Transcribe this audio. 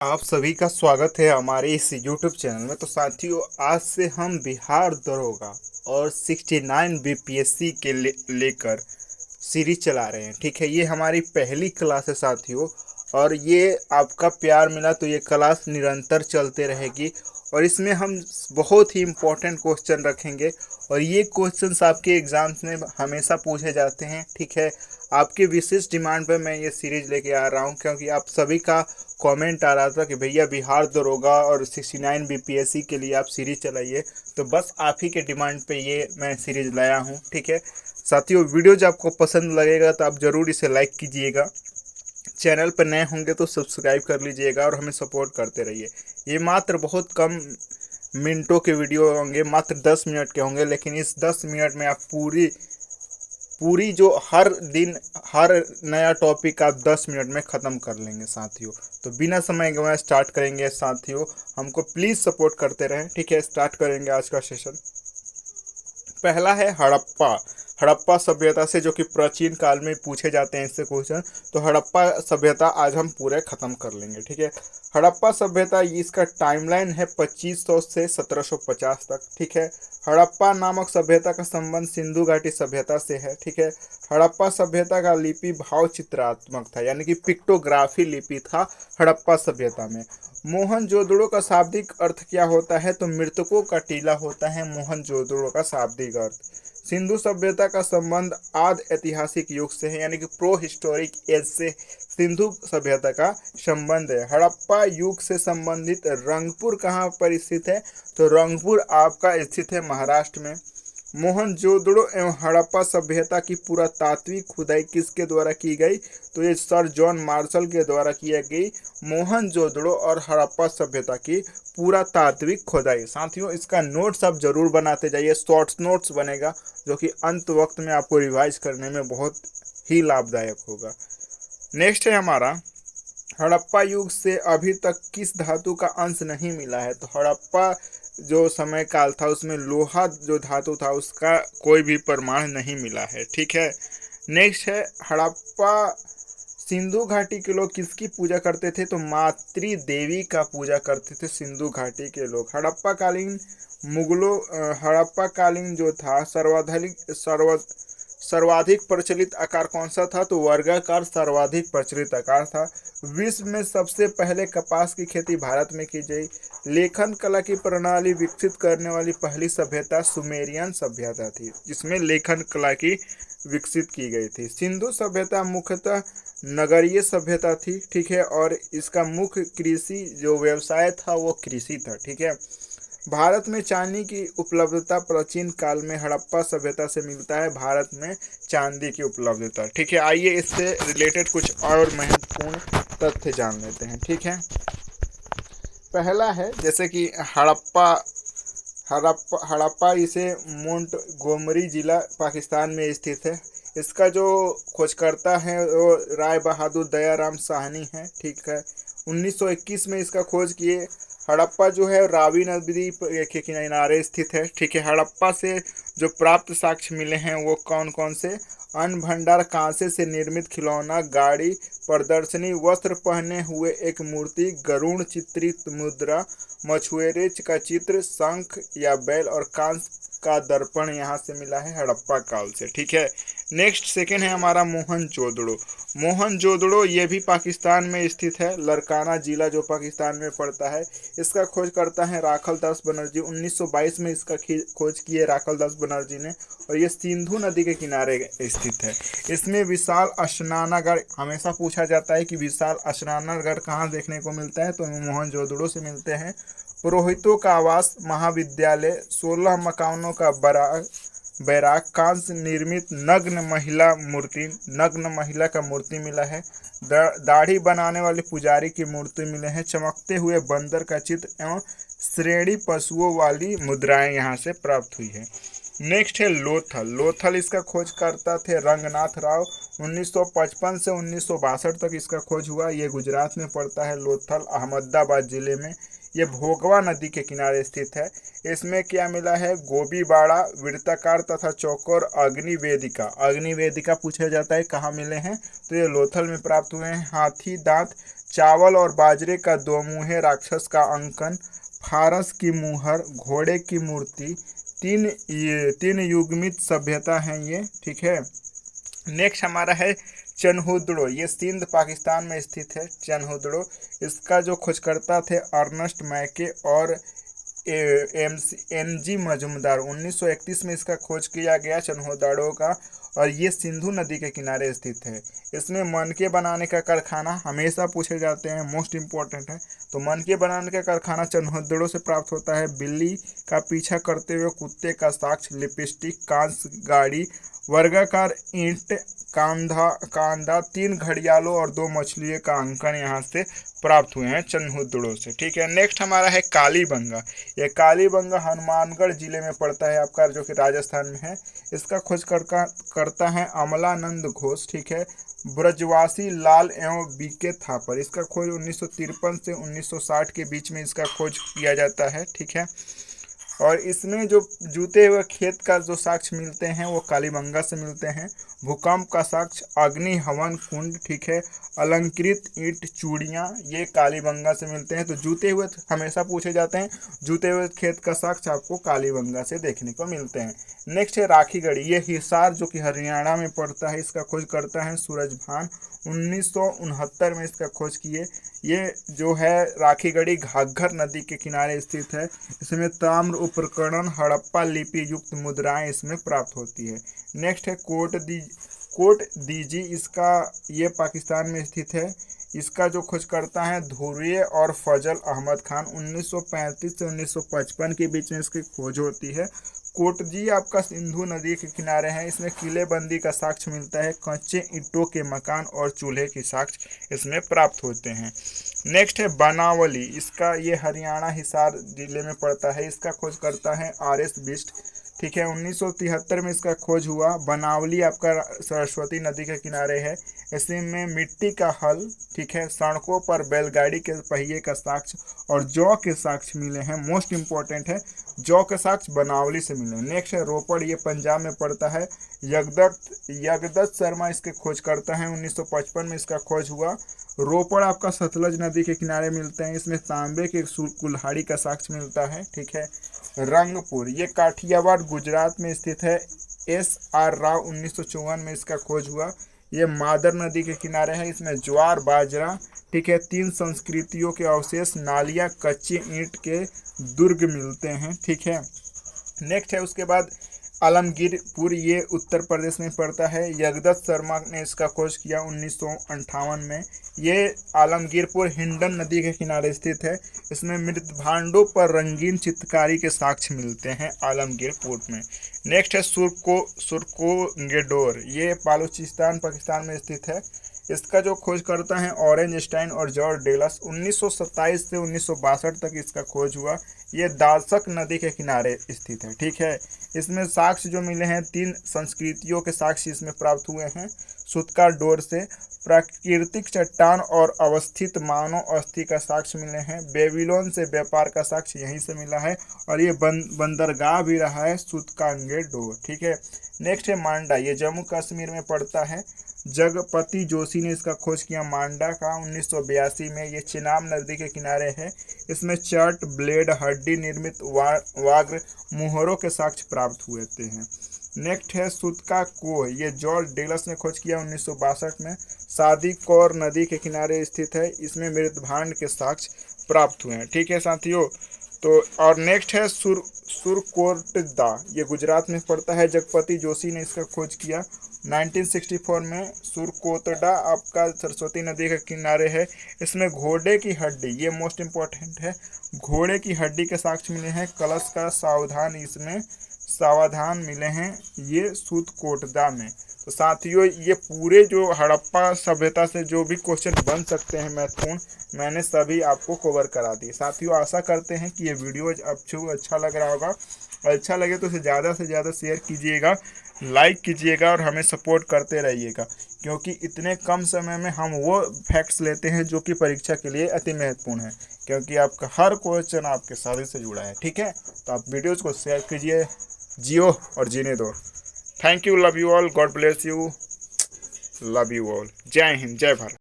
आप सभी का स्वागत है हमारे इस YouTube चैनल में। तो साथियों, आज से हम बिहार दरोगा और 69 बीपीएससी के लेकर सीरीज चला रहे हैं। ठीक है, ये हमारी पहली क्लास है साथियों, और ये आपका प्यार मिला तो ये क्लास निरंतर चलते रहेगी। और इसमें हम बहुत ही इम्पोर्टेंट क्वेश्चन रखेंगे, और ये क्वेश्चंस आपके एग्जाम्स में हमेशा पूछे जाते हैं। ठीक है, आपके विशेष डिमांड पर मैं ये सीरीज लेके आ रहा हूँ, क्योंकि आप सभी का कमेंट आ रहा था कि भैया बिहार दरोगा और 69 बीपीएससी के लिए आप सीरीज चलाइए। तो बस आप ही के डिमांड पे ये मैं सीरीज लाया हूँ। ठीक है साथियों, वीडियो जब आपको पसंद लगेगा तो आप ज़रूर इसे लाइक कीजिएगा। चैनल पर नए होंगे तो सब्सक्राइब कर लीजिएगा और हमें सपोर्ट करते रहिए। ये मात्र बहुत कम मिनटों के वीडियो होंगे, मात्र 10 मिनट के होंगे, लेकिन इस 10 मिनट में आप पूरी पूरी जो हर दिन हर नया टॉपिक आप 10 मिनट में ख़त्म कर लेंगे साथियों। तो बिना समय गंवाए स्टार्ट करेंगे साथियों, हमको प्लीज़ सपोर्ट करते रहें। ठीक है, स्टार्ट करेंगे आज का सेशन। पहला है हड़प्पा। हड़प्पा सभ्यता से, जो कि प्राचीन काल में पूछे जाते हैं इससे क्वेश्चन। तो हड़प्पा सभ्यता आज हम पूरे ख़त्म कर लेंगे। ठीक है, हड़प्पा सभ्यता इसका टाइमलाइन है 2500 से 1750 तक। ठीक है, हड़प्पा नामक सभ्यता का संबंध सिंधु घाटी सभ्यता से है। ठीक है, हड़प्पा सभ्यता का लिपि भाव चित्रात्मक था, यानी कि पिक्टोग्राफी लिपि था हड़प्पा सभ्यता में। मोहनजोदड़ो का शाब्दिक अर्थ क्या होता है? तो मृतकों का टीला होता है मोहनजोदड़ो का शाब्दिक अर्थ। सिंधु सभ्यता का संबंध आद ऐतिहासिक युग से है, यानी कि प्रो हिस्टोरिक एज से सिंधु सभ्यता का संबंध है। हड़प्पा युग से संबंधित रंगपुर कहाँ पर स्थित है? तो रंगपुर आपका स्थित है महाराष्ट्र में। मोहनजोदड़ो एवं हड़प्पा सभ्यता की पुरातात्विक खुदाई किसके द्वारा की गई? तो ये सर जॉन मार्शल के द्वारा किया गई मोहनजोदड़ो और हड़प्पा सभ्यता की पुरातात्विक खुदाई। साथियों, इसका नोट्स आप जरूर बनाते जाइए, शॉर्ट्स नोट्स बनेगा जो कि अंत वक्त में आपको रिवाइज करने में बहुत ही लाभदायक होगा। नेक्स्ट है हमारा, हड़प्पा युग से अभी तक किस धातु का अंश नहीं मिला है? तो हड़प्पा जो समय काल था उसमें लोहा जो धातु था उसका कोई भी प्रमाण नहीं मिला है। ठीक है, नेक्स्ट है हड़प्पा सिंधु घाटी के लोग किसकी पूजा करते थे? तो मातृ देवी का पूजा करते थे सिंधु घाटी के लोग। हड़प्पा कालीन मुगलों हड़प्पा कालीन जो था सर्वाधिक प्रचलित आकार कौन सा था? तो वर्गाकार सर्वाधिक प्रचलित आकार था। विश्व में सबसे पहले कपास की खेती भारत में की गई। लेखन कला की प्रणाली विकसित करने वाली पहली सभ्यता सुमेरियन सभ्यता थी, जिसमें लेखन कला की विकसित की गई थी। सिंधु सभ्यता मुख्यतः नगरीय सभ्यता थी। ठीक है, और इसका मुख्य कृषि जो व्यवसाय था वो कृषि था। ठीक है, भारत में चांदी की उपलब्धता प्राचीन काल में हड़प्पा सभ्यता से मिलता है। भारत में चांदी की उपलब्धता। ठीक है, आइए इससे रिलेटेड कुछ और महत्वपूर्ण तथ्य जान लेते हैं। ठीक है, पहला है जैसे कि हड़प्पा हड़प्पा हड़प्पा इसे मोंटगोमरी जिला पाकिस्तान में स्थित है। इसका जो खोजकर्ता है वो राय बहादुर दयाराम साहनी है। ठीक है, 1921 में इसका खोज किए। हड़प्पा जो है रावी नदी के किनारे स्थित है। ठीक है, हड़प्पा से जो प्राप्त साक्ष्य मिले हैं वो कौन कौन से? अन्न भंडार, कांसे से निर्मित खिलौना, गाड़ी, प्रदर्शनी, वस्त्र पहने हुए एक मूर्ति, गरुड़ चित्रित मुद्रा, मछुएरे का चित्र, शंख या बैल और कांस का दर्पण यहाँ से मिला है हड़प्पा काल से। ठीक है, नेक्स्ट सेकेंड है हमारा मोहनजोदड़ो। मोहनजोदड़ो ये भी पाकिस्तान में स्थित है, लरकाना जिला जो पाकिस्तान में पड़ता है। इसका खोज करता है राखल दास बनर्जी। 1922 में इसका खोज किए राखल दास बनर्जी ने, और ये सिंधु नदी के किनारे स्थित है। इसमें विशाल स्नानागार हमेशा पूछा जाता है कि विशाल स्नानागार कहाँ देखने को मिलता है? तो मोहनजोदड़ो से मिलते हैं। पुरोहितों का आवास, महाविद्यालय, 16 मकानों का बैराक, कांस्य निर्मित नग्न महिला का मूर्ति मिला है। दाढ़ी बनाने वाले पुजारी की मूर्ति मिले हैं। चमकते हुए बंदर का चित्र एवं श्रेणी पशुओं वाली मुद्राएं यहाँ से प्राप्त हुई है। नेक्स्ट है लोथल। लोथल इसका खोज करता थे रंगनाथ राव। 1955 से 1962 तक इसका खोज हुआ। ये गुजरात में पड़ता है लोथल, अहमदाबाद जिले में। ये भोगवा नदी के किनारे स्थित है। इसमें क्या मिला है? गोबीबाड़ा, वृत्ताकार तथा चौकोर अग्निवेदिका। अग्निवेदिका पूछा जाता है कहाँ मिले हैं? तो ये लोथल में प्राप्त हुए हैं। हाथी दांत, चावल और बाजरे का दोमुहे राक्षस का अंकन, फारस की मुहर, घोड़े की मूर्ति, तीन युग्मित सभ्यता है ये, ठीक है। नेक्स्ट हमारा है चनहुदड़ो, ये सिंध पाकिस्तान में स्थित है चनहुदड़ो। इसका जो खोजकर्ता थे अर्नस्ट मैके और एम जी मजूमदार। 1931 में इसका खोज किया गया चनहुदड़ो का, और ये सिंधु नदी के किनारे स्थित है। इसमें मनके बनाने का कारखाना हमेशा पूछे जाते हैं, मोस्ट इम्पोर्टेंट है। तो मनके बनाने का कारखाना चनहुदड़ो से प्राप्त होता है। बिल्ली का पीछा करते हुए कुत्ते का साक्ष्य, लिपस्टिक, कांस गाड़ी, वर्गाकार ईंट, कांदा, 3 घड़ियालों और 2 मछलियों का अंकन यहाँ से प्राप्त हुए हैं चनहुदड़ो से, ठीक है। नेक्स्ट हमारा है कालीबंगा। ये कालीबंगा हनुमानगढ़ जिले में पड़ता है आपका, जो कि राजस्थान में है। इसका खोज करता है अमलानंद घोष, ठीक है। ब्रजवासी लाल एवं बीके थापर। इसका खोज 1953 से 1960 के बीच में इसका खोज किया जाता है, ठीक है। और इसमें जो जूते हुए खेत का जो साक्ष्य मिलते हैं वो कालीबंगा से मिलते हैं। भूकंप का साक्ष्य अग्नि हवन कुंड, ठीक है। अलंकृत ईंट चूड़ियाँ, ये कालीबंगा से मिलते हैं। तो जूते हुए हमेशा पूछे जाते हैं, जूते हुए खेत का साक्ष्य आपको कालीबंगा से देखने को मिलते हैं। नेक्स्ट है राखीगढ़ी, ये हिसार जो कि हरियाणा में पड़ता है। इसका खोज करता है सूरजभान। 1969 में इसका खोज किए। ये जो है राखीगढ़ी घाघर नदी के किनारे स्थित है। इसमें ताम्र उपकरण, हड़प्पा लिपि युक्त मुद्राएं इसमें प्राप्त होती है। नेक्स्ट है कोट दीजी, इसका ये पाकिस्तान में स्थित है। इसका जो खोज करता है धुर्वे और फजल अहमद खान। 1935 से 1955 के बीच में इसकी खोज होती है। कोटजी आपका सिंधु नदी के किनारे है। इसमें किलेबंदी का साक्ष्य मिलता है। कच्चे ईंटों के मकान और चूल्हे की साक्ष्य इसमें प्राप्त होते हैं। नेक्स्ट है बनावली, इसका ये हरियाणा हिसार जिले में पड़ता है। इसका खोज करता है RS बिस्ट, ठीक है। 1973 में इसका खोज हुआ। बनावली आपका सरस्वती नदी के किनारे है। इसमें मिट्टी का हल, ठीक है। सड़कों पर बैलगाड़ी के पहिए का साक्ष्य और जौ के साक्ष्य मिले हैं। मोस्ट इंपॉर्टेंट है, जौ के साक्ष्य बनावली से मिले। नेक्स्ट है रोपड़, ये पंजाब में पड़ता है। यगदत्त शर्मा इसके खोज करता है। 1955 में इसका खोज हुआ। रोपड़ आपका सतलज नदी के किनारे मिलते हैं। इसमें तांबे के कुल्हाड़ी का साक्ष्य मिलता है, ठीक है। रंगपुर, ये काठियावाड़ गुजरात में स्थित है। SR राव 1954 में इसका खोज हुआ। ये मादर नदी के किनारे है। इसमें ज्वार बाजरा, ठीक है। 3 संस्कृतियों के अवशेष, नालियाँ, कच्ची ईंट के दुर्ग मिलते हैं, ठीक है। नेक्स्ट है उसके बाद आलमगीरपुर, ये उत्तर प्रदेश में पड़ता है। यगदत्त शर्मा ने इसका खोज किया 1958 में। ये आलमगीरपुर हिंडन नदी के किनारे स्थित है। इसमें मृतभांडों पर रंगीन चित्रकारी के साक्ष्य मिलते हैं आलमगीरपुर में। नेक्स्ट है सुरकोंगेडोर, ये बलूचिस्तान पाकिस्तान में स्थित है। इसका जो खोज करता है ऑरेंज स्टाइन और जॉर्ज डेलस। 1927 से 1962 तक इसका खोज हुआ। ये दासक नदी के किनारे स्थित है, ठीक है। इसमें साक्ष्य जो मिले हैं 3 संस्कृतियों के साक्ष्य इसमें प्राप्त हुए हैं। सुतका डोर से प्राकृतिक चट्टान और अवस्थित मानव अस्थि का साक्ष्य मिले हैं। बेबीलोन से व्यापार का साक्ष्य यहीं से मिला है। और ये बंदरगाह भी रहा है सुतकांगे डोर, ठीक है। नेक्स्ट है मांडा, ये जम्मू कश्मीर में पड़ता है। जगपति जोशी ने इसका खोज किया मांडा का 1982 में। ये चिनाब नदी के किनारे है। इसमें चट, ब्लेड, हड्डी निर्मित वाग्र मुहरों के साक्ष्य प्राप्त हुए हैं। नेक्स्ट है सुतका को, ये जॉर्ज डेलस ने खोज किया 1962 में। सादी कौर नदी के किनारे स्थित है। इसमें मृतभांड के साक्ष्य प्राप्त हुए हैं, ठीक है साथियों। तो और नेक्स्ट है सुरकोटदा, ये गुजरात में पड़ता है। जगपति जोशी ने इसका खोज किया 1964 में। सुरकोटडा आपका सरस्वती नदी के किनारे है। इसमें घोड़े की हड्डी, ये मोस्ट इम्पोर्टेंट है, घोड़े की हड्डी के साक्ष्य मिले हैं। कलश का सावधान इसमें सावधान मिले हैं ये सुरकोटदा में। तो साथियों ये पूरे जो हड़प्पा सभ्यता से जो भी क्वेश्चन बन सकते हैं महत्वपूर्ण, मैंने सभी आपको कवर करा दिए। साथियों आशा करते हैं कि ये वीडियो आपको अच्छा लग रहा होगा। अच्छा लगे तो इसे ज़्यादा से ज़्यादा शेयर कीजिएगा, लाइक कीजिएगा और हमें सपोर्ट करते रहिएगा, क्योंकि इतने कम समय में हम वो फैक्ट्स लेते हैं जो कि परीक्षा के लिए अति महत्वपूर्ण है, क्योंकि आपका हर क्वेश्चन आपके शरीर से जुड़ा है, ठीक है। तो आप वीडियोज़ को शेयर कीजिए, जियो और जीने दो। Thank you, love you all, God bless you, love you all. जय हिंद, जय भारत।